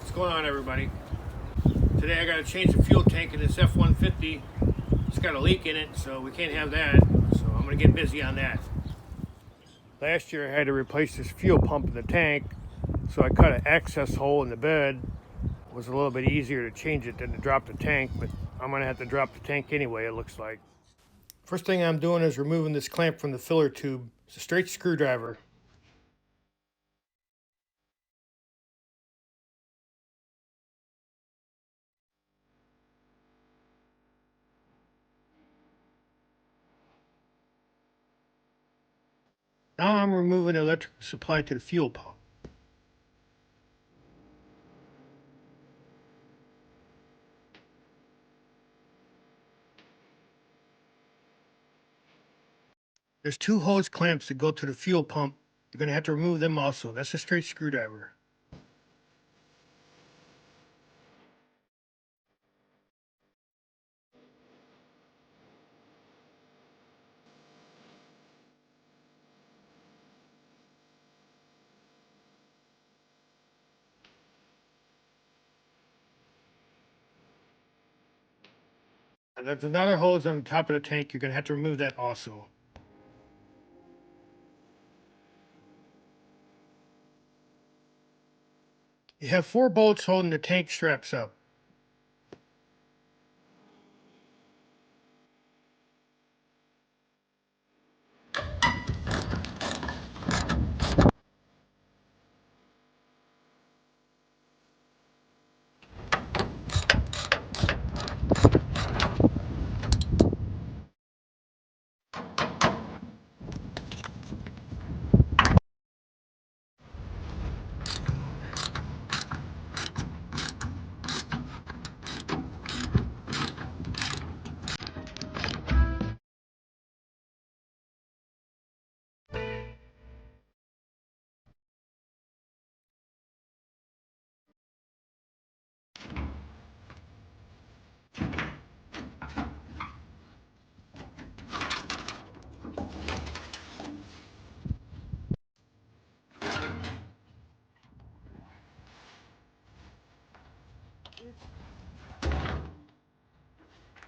What's going on, everybody? Today I got to change the fuel tank in this F-150. It's got a leak in it, so we can't have that. So I'm going to get busy on that. Last year I had to replace this fuel pump in the tank, so I cut an access hole in the bed. It was a little bit easier to change it than to drop the tank, but I'm going to have to drop the tank anyway, it looks like. First thing I'm doing is removing this clamp from the filler tube. It's a straight screwdriver. Now I'm removing the electrical supply to the fuel pump. There's two hose clamps that go to the fuel pump. You're going to have to remove them also. That's a straight screwdriver. And there's another hose on the top of the tank. You're going to have to remove that also. You have 4 bolts holding the tank straps up.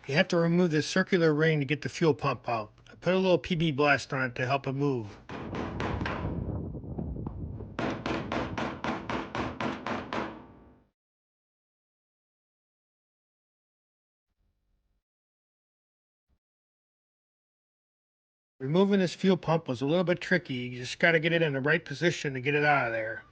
You have to remove this circular ring to get the fuel pump out. I put a little PB blast on it to help it move. Removing this fuel pump was a little bit tricky. You just got to get it in the right position to get it out of there.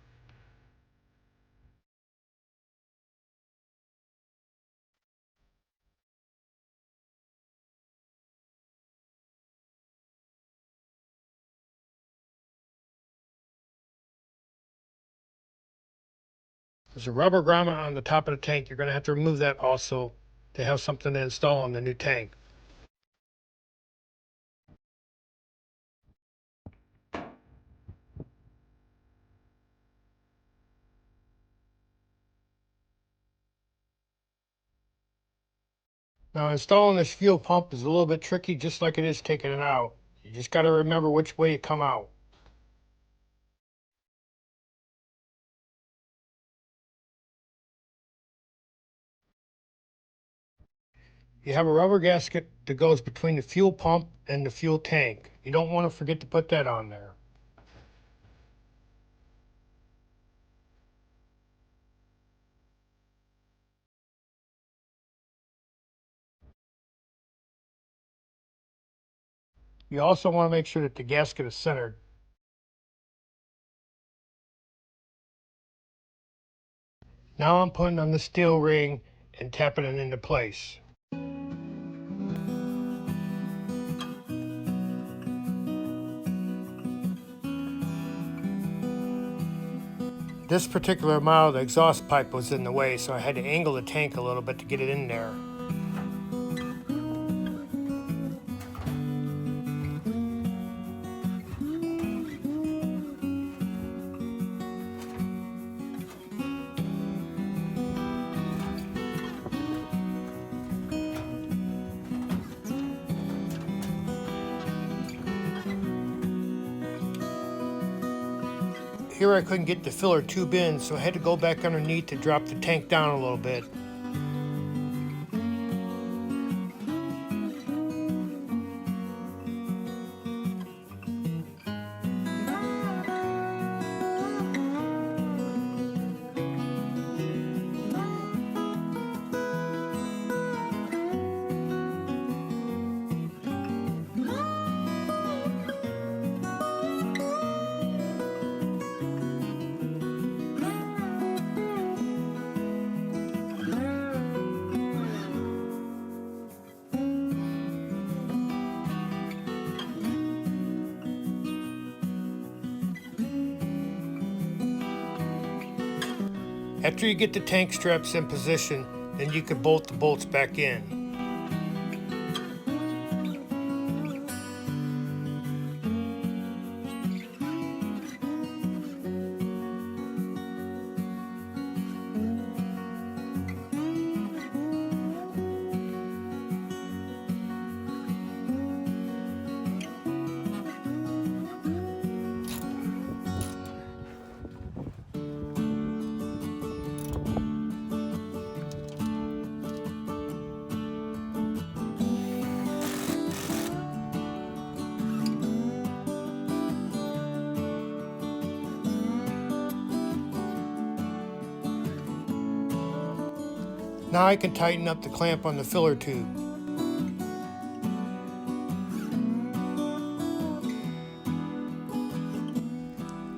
There's a rubber grommet on the top of the tank. You're going to have to remove that also to have something to install on the new tank. Now installing this fuel pump is a little bit tricky, just like it is taking it out. You just got to remember which way it come out. You have a rubber gasket that goes between the fuel pump and the fuel tank. You don't want to forget to put that on there. You also want to make sure that the gasket is centered. Now I'm putting on the steel ring and tapping it into place. This particular model, the exhaust pipe was in the way, so I had to angle the tank a little bit to get it in there. Here I couldn't get the filler tube in, so I had to go back underneath to drop the tank down a little bit. After you get the tank straps in position, then you can bolt the bolts back in. Now I can tighten up the clamp on the filler tube.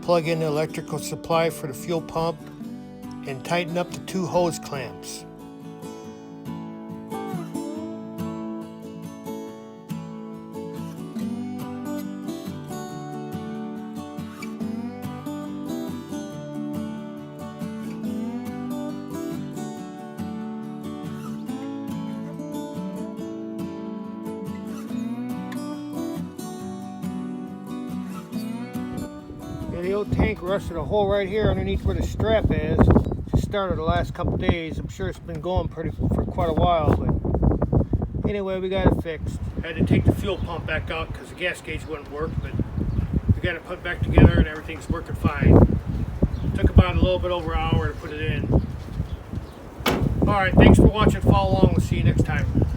Plug in the electrical supply for the fuel pump and tighten up the 2 hose clamps. The old tank rusted a hole right here underneath where the strap is. Just started the last couple days. I'm sure it's been going for quite a while, but anyway, we got it fixed. I had to take the fuel pump back out because the gas gauge wouldn't work, but we got it put back together and everything's working fine. Took about a little bit over an hour to put it in. Alright, thanks for watching. Follow along. We'll see you next time.